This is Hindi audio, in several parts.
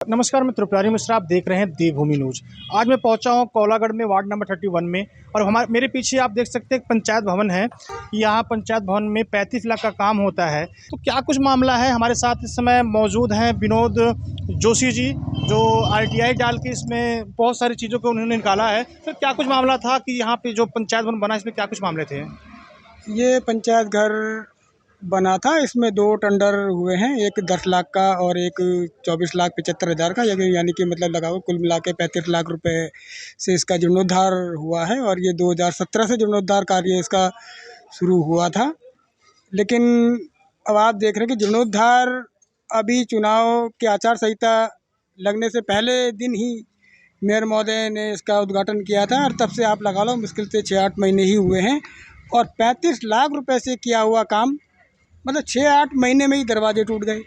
नमस्कार मित्रों, प्यारी मिश्रा आप देख रहे हैं देवभूमि न्यूज। आज मैं पहुंचा हूं कोलागढ़ में वार्ड नंबर 31 में और मेरे पीछे आप देख सकते हैं एक पंचायत भवन है। यहां पंचायत भवन में 35 लाख का काम होता है। तो क्या कुछ मामला है, हमारे साथ इस समय मौजूद हैं विनोद जोशी जी, जो RTI डाल के इसमें बहुत सारी चीज़ों को उन्होंने निकाला है। तो क्या कुछ मामला था कि यहाँ पे जो पंचायत भवन बना, इसमें क्या कुछ मामले थे? ये पंचायत घर बना था, इसमें 2 टेंडर हुए हैं, एक 10 लाख का और एक 24,75,000 का, यानी कि मतलब लगाओ कुल मिला के 35 लाख रुपए से इसका जीर्णोद्धार हुआ है। और ये 2017 से जीर्णोद्धार कार्य इसका शुरू हुआ था। लेकिन अब आप देख रहे हैं कि जीर्णोद्धार अभी चुनाव की आचार संहिता लगने से पहले दिन ही मेयर महोदय ने इसका उद्घाटन किया था, और तब से आप लगा लो मुश्किल से 6-8 महीने ही हुए हैं। और 35 लाख रुपए से किया हुआ काम, मतलब 6-8 महीने में ही दरवाजे टूट गए,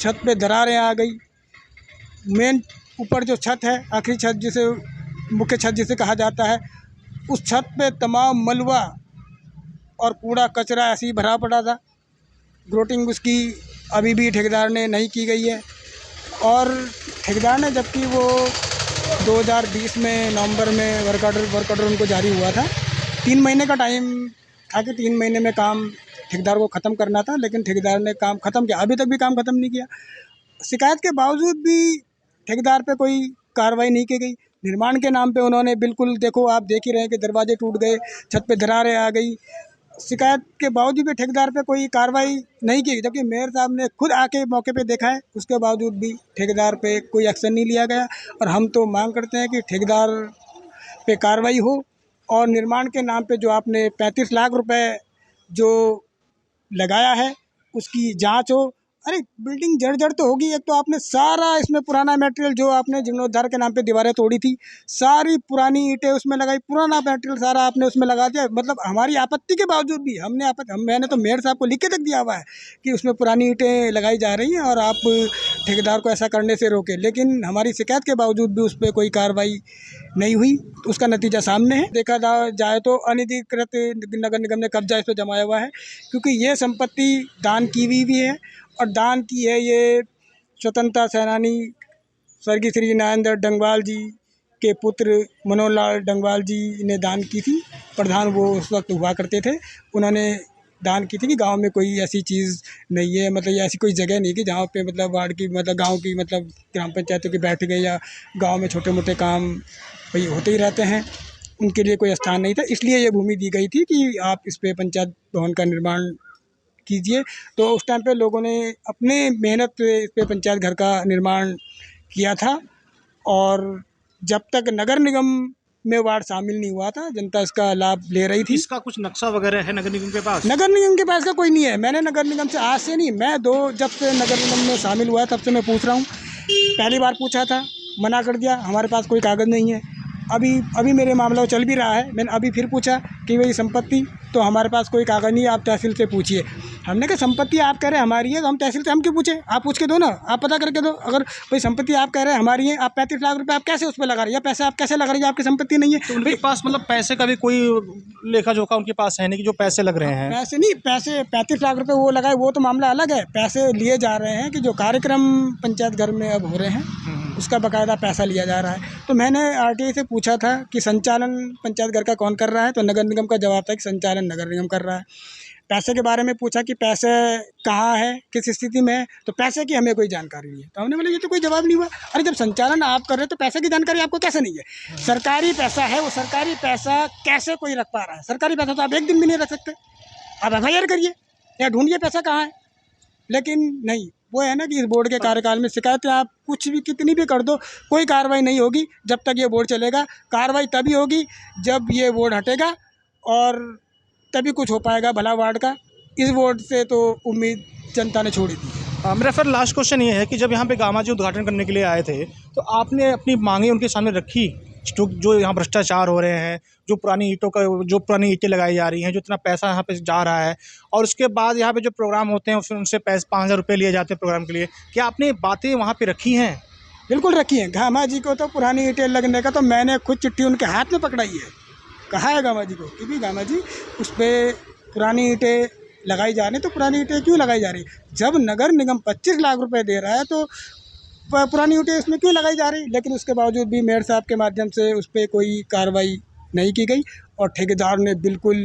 छत पे दरारें आ गई। मेन ऊपर जो छत है, आखिरी छत जिसे मुख्य छत जिसे कहा जाता है, उस छत पे तमाम मलबा और कूड़ा कचरा ऐसे ही भरा पड़ा था। ग्रोटिंग उसकी अभी भी ठेकेदार ने नहीं की गई है। और ठेकेदार ने, जबकि वो 2020 में नवंबर में वर्क ऑर्डर उनको जारी हुआ था, 3 महीने का टाइम था कि 3 महीने में काम ठेकेदार को ख़त्म करना था, लेकिन ठेकेदार ने काम ख़त्म किया, अभी तक भी काम ख़त्म नहीं किया। शिकायत के बावजूद भी ठेकेदार पे कोई कार्रवाई नहीं की गई। निर्माण के नाम पे उन्होंने बिल्कुल, देखो आप देख ही रहे हैं कि दरवाजे टूट गए, छत पे दरारें आ गई। शिकायत के बावजूद भी ठेकेदार पे कोई कार्रवाई नहीं की, जबकि मेयर साहब ने खुद आके मौके पे देखा है, उसके बावजूद भी ठेकेदार पे कोई एक्शन नहीं लिया गया। और हम तो मांग करते हैं कि ठेकेदार पे कार्रवाई हो, और निर्माण के नाम पे जो आपने 35 लाख रुपए जो लगाया है उसकी जांच हो। अरे बिल्डिंग जर्जर तो होगी, एक तो आपने सारा इसमें पुराना मटेरियल, जो आपने जीर्णोद्धार के नाम पे दीवारें तोड़ी थी, सारी पुरानी ईंटें उसमें लगाई, पुराना मटेरियल सारा आपने उसमें लगा दिया। मतलब हमारी आपत्ति के बावजूद भी मैंने तो मेयर साहब को लिख के तक दिया हुआ है कि उसमें पुरानी ईंटें लगाई जा रही हैं और आप ठेकेदार को ऐसा करने से रोके। लेकिन हमारी शिकायत के बावजूद भी उस पर कोई कार्रवाई नहीं हुई। तो उसका नतीजा सामने है। देखा जाए तो अनधिकृत नगर निगम ने कब्जा इस पर जमाया हुआ है, क्योंकि ये संपत्ति दान की हुई भी है, और दान की है ये स्वतंत्रता सेनानी स्वर्गीय श्री नरेंद्र डंगवाल जी के पुत्र मनोहर लाल डंगवाल जी ने दान की थी। प्रधान वो उस वक्त हुआ करते थे, उन्होंने दान की थी कि गांव में कोई ऐसी चीज़ नहीं है, मतलब ऐसी कोई जगह नहीं कि जहाँ पे मतलब वार्ड की, मतलब गांव की, मतलब ग्राम पंचायतों की बैठ गई, या गांव में छोटे मोटे काम भाई होते ही रहते हैं, उनके लिए कोई स्थान नहीं था। इसलिए ये भूमि दी गई थी कि आप इस पे पंचायत भवन का निर्माण कीजिए। तो उस टाइम पे लोगों ने अपने मेहनत पे इस पे पंचायत घर का निर्माण किया था, और जब तक नगर निगम में वार्ड शामिल नहीं हुआ था, जनता इसका लाभ ले रही थी। इसका कुछ नक्शा वगैरह है नगर निगम के पास? नगर निगम के पास का कोई नहीं है। मैंने नगर निगम से आज से नहीं, मैं जब से नगर निगम में शामिल हुआ तब से मैं पूछ रहा हूँ। पहली बार पूछा था, मना कर दिया, हमारे पास कोई कागज़ नहीं है। अभी मेरे मामला चल भी रहा है, मैंने अभी फिर पूछा कि भाई संपत्ति तो हमारे पास कोई कागज़ नहीं है, आप तहसील से पूछिए। हमने कहा संपत्ति आप कह रहे हैं हमारी है, तो हम तहसील से हम क्यों पूछे? आप पूछ के दो ना, आप पता करके दो। अगर भाई संपत्ति आप कह रहे हैं हमारी है, आप 35 लाख रुपए आप कैसे उस पर लगा रहे हैं? पैसे आप कैसे लगा रहे हैं? आपकी संपत्ति नहीं है तो उनके पास मतलब पैसे का भी कोई लेखा जोखा उनके पास है नहीं कि जो पैसे लग रहे हैं? पैसे नहीं, पैसे 35 लाख रुपए वो लगाए, वो तो मामला अलग है। पैसे लिए जा रहे हैं कि जो कार्यक्रम पंचायत घर में अब हो रहे हैं उसका बाकायदा पैसा लिया जा रहा है। तो मैंने RTI से पूछा था कि संचालन पंचायत घर का कौन कर रहा है, तो नगर निगम का जवाब था कि संचालन नगर निगम कर रहा है। पैसे के बारे में पूछा कि पैसे कहाँ है, किस स्थिति में है, तो पैसे की हमें कोई जानकारी नहीं है। तो हमने बोला ये तो कोई जवाब नहीं हुआ। अरे जब संचालन आप कर रहे हैं तो पैसे की जानकारी आपको कैसे नहीं है? सरकारी पैसा है, वो सरकारी पैसा कैसे कोई रख पा रहा है? सरकारी पैसा तो आप एक दिन भी नहीं रख सकते। आप FIR करिए या ढूंढिए पैसा कहाँ है। लेकिन नहीं, वो है ना कि इस बोर्ड के कार्यकाल में शिकायतें आप कुछ भी कितनी भी कर दो, कोई कार्रवाई नहीं होगी जब तक ये बोर्ड चलेगा। कार्रवाई तभी होगी जब ये बोर्ड हटेगा, और तभी कुछ हो पाएगा भला वार्ड का। इस बोर्ड से तो उम्मीद जनता ने छोड़ी थी। मेरा फिर लास्ट क्वेश्चन ये है कि जब यहाँ पे गामा जी उद्घाटन करने के लिए आए थे, तो आपने अपनी मांगे उनके सामने रखी, जो यहाँ भ्रष्टाचार हो रहे हैं, जो पुरानी पुरानी ईंटें लगाई जा रही हैं, जो इतना पैसा यहाँ पे जा रहा है, और उसके बाद यहाँ पे जो प्रोग्राम होते हैं उसमें उनसे 5,000 रुपये लिए जाते हैं प्रोग्राम के लिए, क्या आपने बातें वहाँ पे रखी हैं? बिल्कुल रखी हैं। गामा जी को तो पुरानी ईंटें लगने का तो मैंने खुद चिट्ठी उनके हाथ में पकड़ाई है, कहा है गामा जी को कि भी गामा जी उस पर पुरानी ईंटें लगाई जा रही, तो पुरानी ईंटें क्यों लगाई जा रही? जब नगर निगम 25 लाख रुपए दे रहा है तो पुरानी ईंटें इसमें क्यों लगाई जा रही, लेकिन उसके बावजूद भी मेयर साहब के माध्यम से उस पर कोई कार्रवाई नहीं की गई और ठेकेदार ने बिल्कुल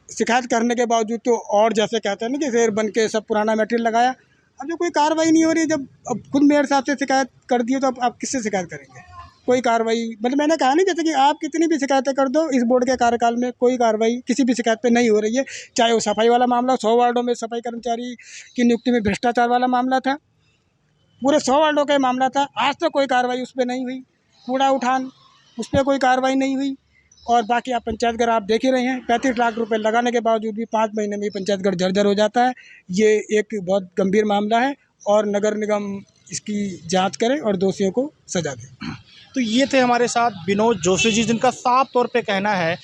शिकायत करने के बावजूद तो और जैसे कहते हैं ना कि शेर बन के सब पुराना मटेरियल लगाया। अब जब कोई कार्रवाई नहीं हो रही, जब अब खुद मेयर साहब से शिकायत कर दी है तो अब आप किससे शिकायत करेंगे? कोई कार्रवाई, मतलब मैंने कहा नहीं, जैसे कि आप कितनी भी शिकायतें कर दो, इस बोर्ड के कार्यकाल में कोई कार्रवाई किसी भी शिकायत पे नहीं हो रही है। चाहे वो सफाई वाला मामला, 100 वार्डों में सफाई कर्मचारी की नियुक्ति में भ्रष्टाचार वाला मामला था, पूरे 100 वार्डों का मामला था, आज तक कोई कार्रवाई उस पर नहीं हुई। कूड़ा उठान, उस पर कोई कार्रवाई नहीं हुई। और बाकी आप पंचायत घर आप देख ही रहे हैं, 35 लाख रुपए लगाने के बावजूद भी 5 महीने में पंचायत घर जर्जर हो जाता है। ये एक बहुत गंभीर मामला है और नगर निगम इसकी जांच करे और दोषियों को सजा दे। तो ये थे हमारे साथ विनोद जोशी जी, जिनका साफ तौर पे कहना है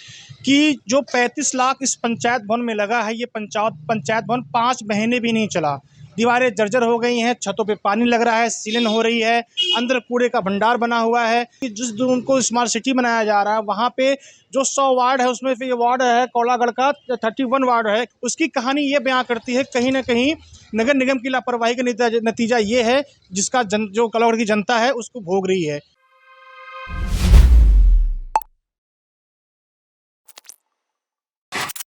कि जो 35 लाख इस पंचायत भवन में लगा है, ये पंचायत भवन 5 महीने भी नहीं चला। दीवारें जर्जर हो गई हैं, छतों पे पानी लग रहा है, सीलन हो रही है, अंदर कूड़े का भंडार बना हुआ है। जिस दिन को स्मार्ट सिटी बनाया जा रहा है, वहाँ पे जो 100 वार्ड है उसमें से ये वार्ड है कोलागढ़ का 31 वार्ड है, उसकी कहानी ये बयां करती है कहीं ना कहीं नगर निगम की लापरवाही का नतीजा ये है, जिसका जो कोलागढ़ की जनता है उसको भोग रही है।